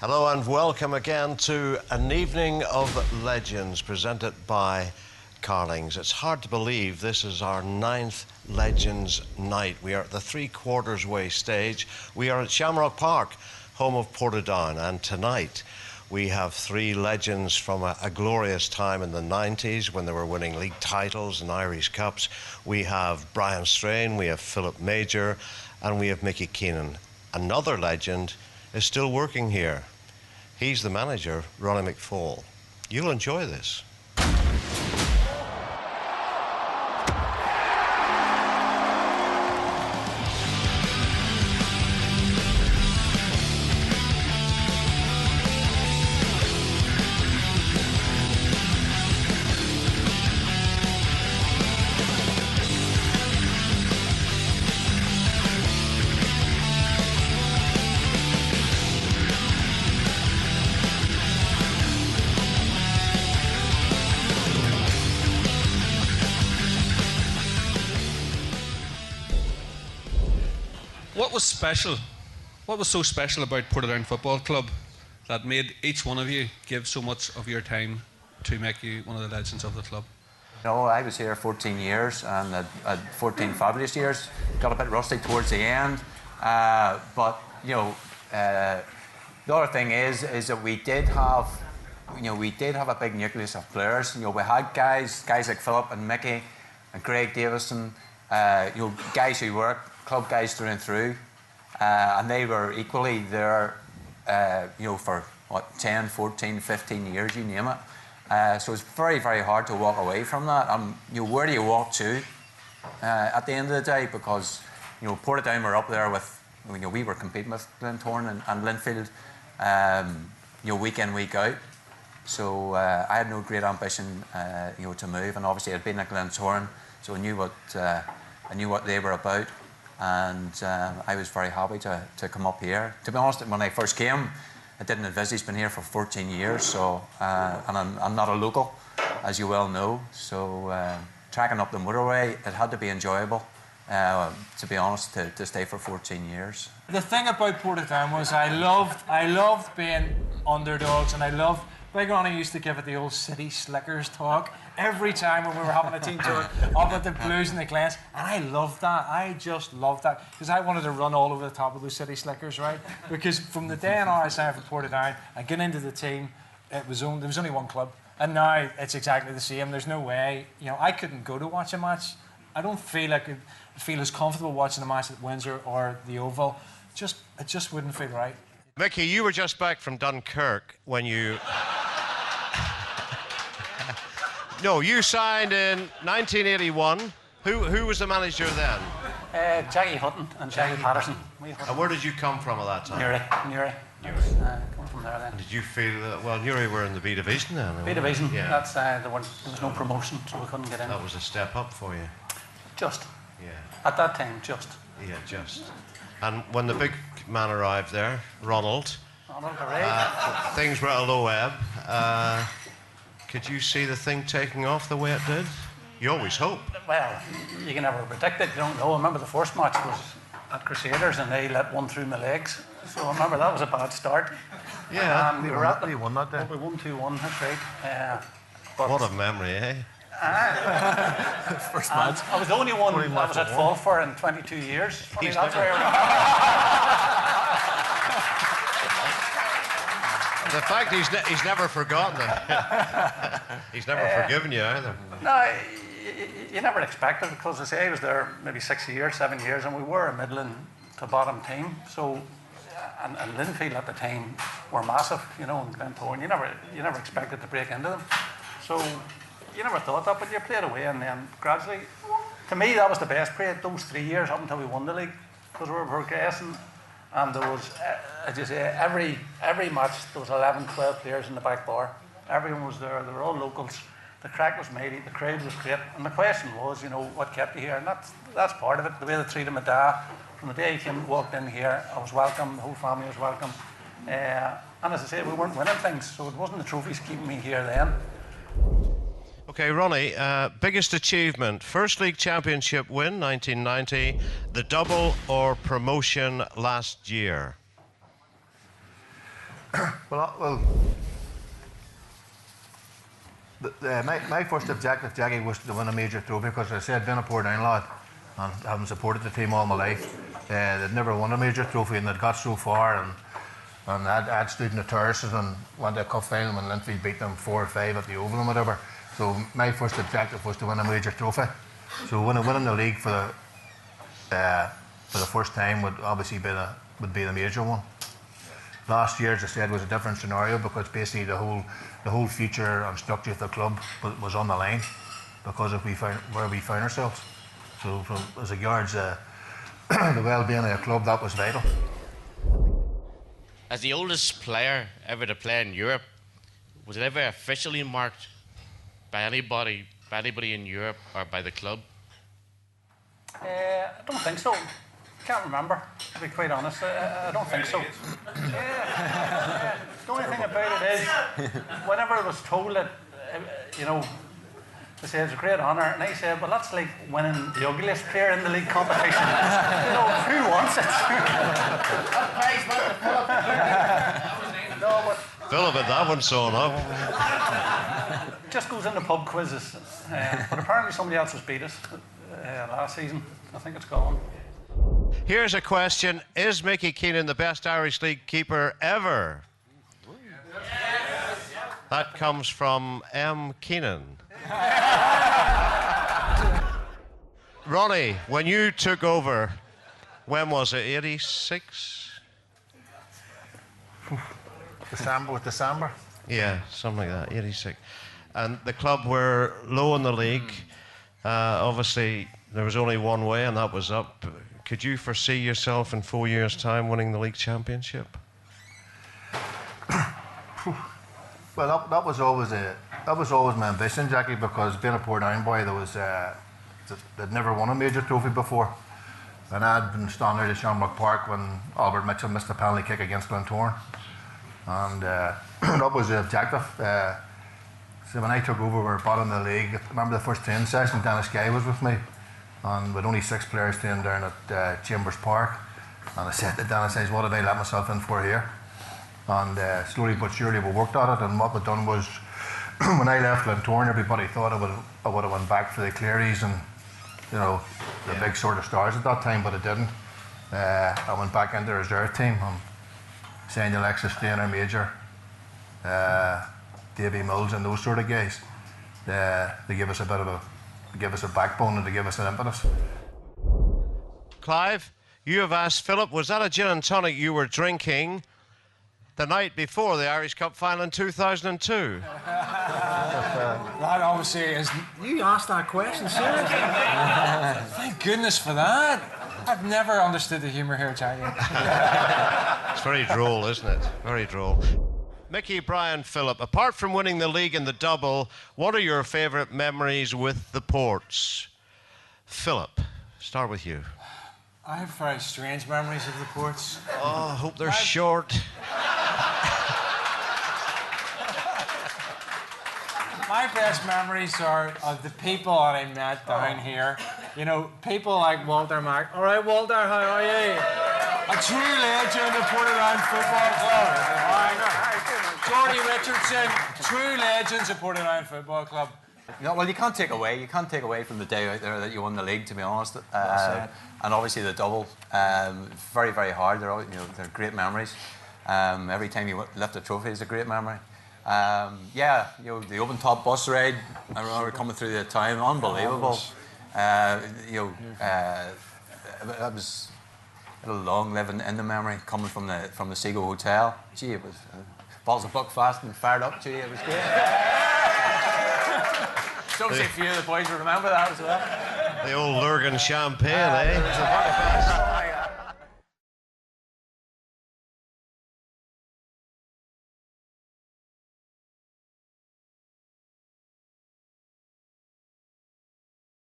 Hello and welcome again to an evening of legends presented by Carlings. It's hard to believe this is our 9th Legends Night. We are at the three-quarters way stage. We are at Shamrock Park, home of Portadown, and tonight we have three legends from a glorious time in the 90s when they were winning league titles and Irish Cups. We have Brian Strain, we have Philip Major, and we have Mickey Keenan. Another legend is still working here. He's the manager, Ronnie McFall. You'll enjoy this. What was special? What was so special about Portadown Football Club that made each one of you give so much of your time to make you one of the legends of the club? No, I was here 14 years and had 14 fabulous years. Got a bit rusty towards the end, but you know, the other thing is that we did have a big nucleus of players. You know, we had guys like Philip and Mickey and Greg Davison. You know, guys who were club guys through and through, and they were equally there, you know, for what, 10, 14, 15 years, you name it. So it's very, very hard to walk away from that. You know, where do you walk to at the end of the day? Because you know, Portadown were up there with, you know, we were competing with Glentoran and Linfield, you know, week in, week out. So I had no great ambition, you know, to move, and obviously I'd been at Glentoran, so I knew what they were about. And I was very happy to come up here. To be honest, when I first came, I didn't envisage being here for 14 years. So, and I'm not a local, as you well know. So, tracking up the motorway, it had to be enjoyable. To be honest, to stay for 14 years. The thing about Portadown was I loved being underdogs, and I loved. Big Ronnie used to give it the old city slickers talk every time when we were having a team tour up at the Blues and the Glens, and I loved that. I just loved that because I wanted to run all over the top of those city slickers, right? Because from the day I signed for Portadown and get into the team, there was only one club, and now it's exactly the same. There's no way, you know, I couldn't go to watch a match. I don't feel like I feel as comfortable watching a match at Windsor or the Oval. It just wouldn't feel right. Mickey, you were just back from Dunkirk when you... No, you signed in 1981. Who was the manager then? Jackie Hutton and Jackie Patterson. And where did you come from at that time? Newry. Come from there then. And did you feel that, well, Newry were in the B Division then? B Division, yeah. That's, there was no promotion, so we couldn't get in. That was a step up for you? Just. Yeah. At that time, just. Yeah, just. And when the big man arrived there, Ronald, things were at a low ebb. Could you see the thing taking off the way it did? You always hope. Well, you can never predict it. You don't know. I remember the first match was at Crusaders and they let one through my legs. So I remember that was a bad start. Yeah. We won that day. We won 2-1, that's right. What a memory, eh? First match. I was the only one I was at fault for in 22 years. The fact he's never forgotten it. He's never forgiven you either. No, you never expect it because, as I say, I was there maybe 6 years, 7 years, and we were a middling to bottom team. So, and Linfield at the time were massive, you know, and Glentoran. You never expected to break into them. So you never thought that, but you played away, and then gradually, to me, that was the best period. Those 3 years up until we won the league, because we were progressing. And there was, as you say, every match, there was 11, 12 players in the back bar. Everyone was there. They were all locals. The crack was made. The crowd was great. And the question was, you know, what kept you here? And that's part of it. The way they treated my dad. From the day he walked in here, I was welcome. The whole family was welcome. And as I say, we weren't winning things, so it wasn't the trophies keeping me here then. Okay, Ronnie, biggest achievement, First League Championship win, 1990, the double or promotion last year? My first objective, Jackie, was to win a major trophy because, as I said, being a Portadown lad and having supported the team all my life, they'd never won a major trophy and they'd got so far. And I'd stood in the terraces and went to a cup final when Linfield beat them 4-5 at the Oval and whatever. So my first objective was to win a major trophy. So winning the league for the first time would obviously be the major one. Last year, as I said, was a different scenario because basically the whole future and structure of the club was on the line because of where we found ourselves. So as regards the well-being of the club, that was vital. As the oldest player ever to play in Europe, was it ever officially marked by anybody in Europe or by the club? I don't think so. Can't remember, to be quite honest. I don't think so. Yeah. The only thing about it is, whenever I was told that, they said it's a great honour, and I said, well, that's like winning the ugliest player in the league competition. Who wants it? No, but Philip had that one sewn up. Just goes into pub quizzes. But apparently somebody else has beat us last season. I think it's gone. Here's a question. Is Mickey Keenan the best Irish League keeper ever? Yes. That comes from M. Keenan. Ronnie, when you took over, when was it, 86? December? Yeah, something like that, 86. And the club were low in the league. Obviously, there was only one way, and that was up. Could you foresee yourself in 4 years' time winning the league championship? Well, that was always my ambition, Jackie, because being a Portadown boy, they'd never won a major trophy before, and I'd been standing at Shamrock Park when Albert Mitchell missed a penalty kick against Glentoran, and that was the objective. So when I took over, we were bottom of the league. I remember the first training session, Dennis Guy was with me, and with only 6 players training down at Chambers Park, and I said to Dennis, what have I let myself in for here? And slowly but surely we worked at it, and what we'd done was, when I left Glentoran, everybody thought I would have went back for the Clearys and the big sort of stars at that time, but I didn't. I went back into the reserve team, and signed Alexis Stainer, Major, Davy Mills, and those sort of guys. They give us a backbone and to give us an impetus. Clive, you have asked Philip, was that a gin and tonic you were drinking the night before the Irish Cup final in 2002? That obviously is. You asked that question, seriously? Thank goodness for that. I've never understood the humour here, Jackie. It's very droll, isn't it? Very droll. Mickey, Brian, Philip, apart from winning the league in the double, what are your favourite memories with the Ports? Philip, start with you. I have very strange memories of the Ports. Oh, I hope they're short. My best memories are of the people that I met down here. People like Walter Mack. All right, Walter, how are you? A true legend of Portadown Football Club. Jordy Richardson, true legends of Portadown Football Club. Well, you can't take away from the day out there that you won the league, to be honest. And obviously the double, very, very hard. They're great memories. Every time you lift a trophy is a great memory. The open top bus ride, I remember coming through the town, unbelievable. That was a long living in the memory coming from the Seagull Hotel. Gee, it was balls of Buckfast and fired up. Gee, it was great. So obviously a few of the boys will remember that as well. The old Lurgan champagne, eh?